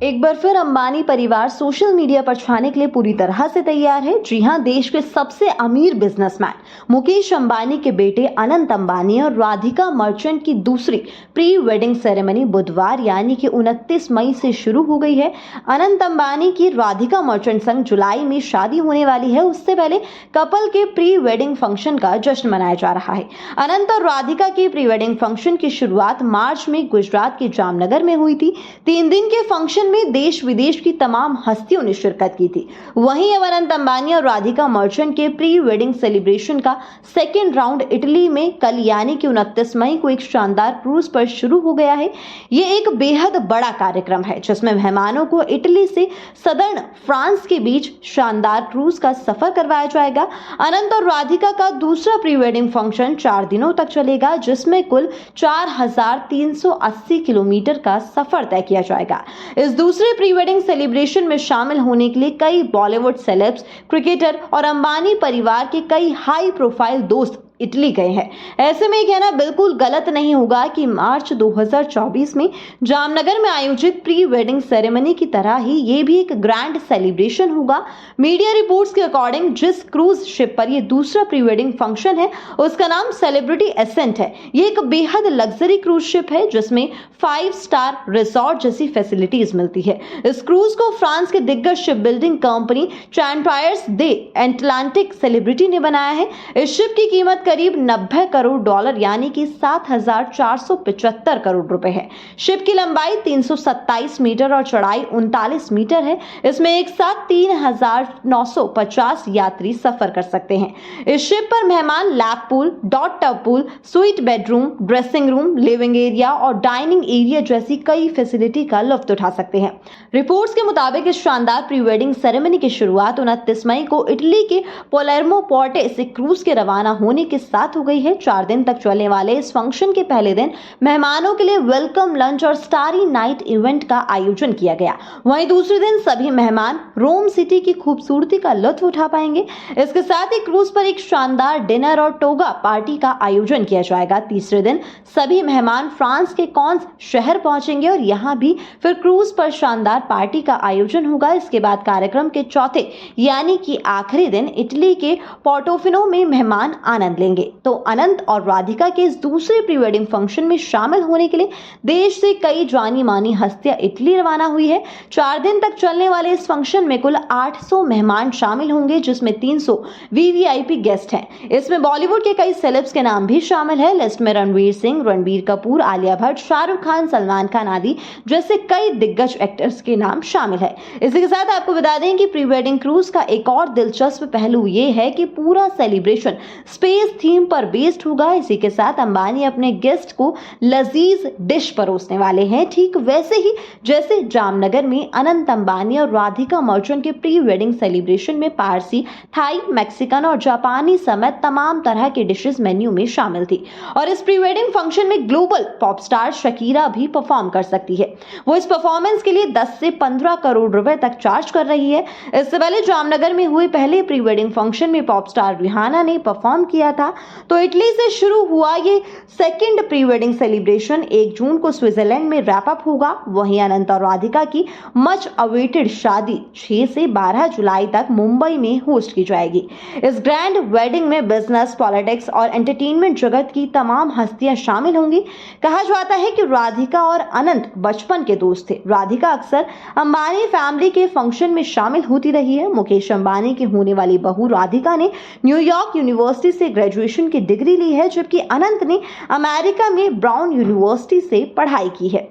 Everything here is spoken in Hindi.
एक बार फिर अंबानी परिवार सोशल मीडिया पर छाने के लिए पूरी तरह से तैयार है। जी हां, देश के सबसे अमीर बिजनेसमैन मुकेश अंबानी के बेटे अनंत अंबानी और राधिका मर्चेंट की दूसरी प्री वेडिंग सेरेमनी बुधवार यानी कि 29 मई से शुरू हो गई है। अनंत अंबानी की राधिका मर्चेंट संग जुलाई में शादी होने वाली है। उससे पहले कपल के प्री वेडिंग फंक्शन का जश्न मनाया जा रहा है। अनंत और राधिका के प्री वेडिंग फंक्शन की शुरुआत मार्च में गुजरात के जामनगर में हुई थी। 3 दिन के फंक्शन में देश विदेश की तमाम हस्तियों ने शिरकत की थी। वहीं अब अनंत अंबानी और राधिका मर्चेंट के प्री वेडिंग सेलिब्रेशन का सेकेंड राउंड इटली में कल यानी कि 29 मई को एक शानदार क्रूज पर शुरू हो गया है। ये एक बेहद बड़ा कार्यक्रम है जिसमें मेहमानों को इटली से सदर्न फ्रांस के बीच शानदार क्रूज का सफर करवाया जाएगा। अनंत और राधिका का दूसरा प्री वेडिंग फंक्शन 4 दिनों तक चलेगा, जिसमें कुल 4380 किलोमीटर का सफर तय किया जाएगा। इस दूसरे प्री वेडिंग सेलिब्रेशन में शामिल होने के लिए कई बॉलीवुड सेलेब्स, क्रिकेटर और अंबानी परिवार के कई हाई प्रोफाइल दोस्त इटली गए हैं। ऐसे में कहना बिल्कुल गलत नहीं होगा कि मार्च 2024 में जामनगर में आयोजित प्री वेडिंग सेरेमनी की तरह ही ये भी एक ग्रैंड सेलिब्रेशन होगा। मीडिया रिपोर्ट्स के अकॉर्डिंग जिस क्रूज शिप पर ये दूसरा प्री वेडिंग फंक्शन है उसका नाम सेलिब्रिटी एसेंट है। ये एक बेहद लग्जरी क्रूज शिप है जिसमें 5 स्टार रिसोर्ट जैसी फैसिलिटीज मिलती है। इस क्रूज को फ्रांस के दिग्गज शिप बिल्डिंग कंपनी चैंटायर्स दे एटलांटिक सेलिब्रिटी ने बनाया है। इस शिप की कीमत करीब 90 करोड़ डॉलर यानी कि 7,475 करोड़ रुपए है। शिप की लंबाई 327 मीटर और चौड़ाई 39 मीटर है। इसमें एक साथ 3,950 यात्री सफर कर सकते हैं। इस शिप पर मेहमान lap pool, dot tub pool, sweet bedroom, dressing room, living area और डाइनिंग एरिया जैसी कई फैसिलिटी का लुत्फ उठा सकते हैं। रिपोर्ट्स के मुताबिक इस शानदार प्री वेडिंग सेरेमनी की शुरुआत 29 मई को इटली के पालेर्मो पोर्टे से क्रूज के रवाना होने के साथ हो गई है। 4 दिन तक चलने वाले इस फंक्शन के पहले दिन मेहमानों के लिए वेलकम लंच और स्टारी नाइट इवेंट का आयोजन किया गया। वहीं दूसरे दिन सभी मेहमान रोम सिटी की खूबसूरती का लुत्फ उठा पाएंगे। इसके साथ ही क्रूज पर एक शानदार डिनर और टोगा पार्टी का आयोजन किया जाएगा। तीसरे दिन सभी मेहमान फ्रांस के कॉन्स शहर पहुंचेंगे और यहां भी फिर क्रूज पर शानदार पार्टी का आयोजन होगा। इसके बाद कार्यक्रम के चौथे यानी कि आखिरी दिन इटली के पोर्टोफिनो में मेहमान आनंद लेंगे। तो अनंत और राधिका के इस दूसरे प्री वेडिंग फंक्शन में शामिल होने के लिए देश से कई जानी मानी हस्तियां इटली रवाना हुई है। 4 दिन तक चलने वाले इस फंक्शन में कुल 800 मेहमान शामिल होंगे, जिसमें 300 वीवीआईपी गेस्ट हैं। इसमें बॉलीवुड के कई सेलेब्स के नाम भी शामिल है। लिस्ट में रणवीर सिंह, रणबीर कपूर, आलिया भट्ट, शाहरुख खान, सलमान खान आदि जैसे कई दिग्गज एक्टर्स के नाम शामिल है। इसी के साथ आपको बता दें कि प्री वेडिंग क्रूज का एक और दिलचस्प पहलू ये है कि पूरा सेलिब्रेशन स्पेस थीम पर बेस्ड होगा। इसी के साथ अंबानी अपने गेस्ट को लजीज डिश परोसने वाले हैं, ठीक वैसे ही जैसे जामनगर में अनंत अंबानी और राधिका मर्चेंट के प्री वेडिंग सेलिब्रेशन में पारसी, थाई, मैक्सिकन और जापानी समेत तमाम तरह के डिशेस मेन्यू में शामिल थी। और इस प्री वेडिंग फंक्शन में ग्लोबल पॉप स्टार शकीरा भी परफॉर्म कर सकती है। वो इस परफॉर्मेंस के लिए 10 से 15 करोड़ रुपए तक चार्ज कर रही है। इससे पहले जामनगर में हुए पहले प्री वेडिंग फंक्शन में पॉप स्टार रिहाना ने परफॉर्म किया था। तो इटली से शुरू हुआ ये सेकंड प्री वेडिंग सेलिब्रेशन 1 जून को स्विट्जरलैंड में रैप अप होगा। वहीं अनंत और राधिका की मच अवेटेड शादी 6 से 12 जुलाई तक मुंबई में होस्ट की जाएगी। इस ग्रैंड वेडिंग में बिजनेस, पॉलिटिक्स और एंटरटेनमेंट जगत की तमाम हस्तियां शामिल होंगी। कहा जाता है कि राधिका और अनंत बचपन के दोस्त थे। राधिका अक्सर अंबानी फैमिली के फंक्शन में शामिल होती रही है। मुकेश अंबानी की होने वाली बहू राधिका ने न्यूयॉर्क यूनिवर्सिटी से ग्रेजुएशन की डिग्री ली है, जबकि अनंत ने अमेरिका में ब्राउन यूनिवर्सिटी से पढ़ाई की है।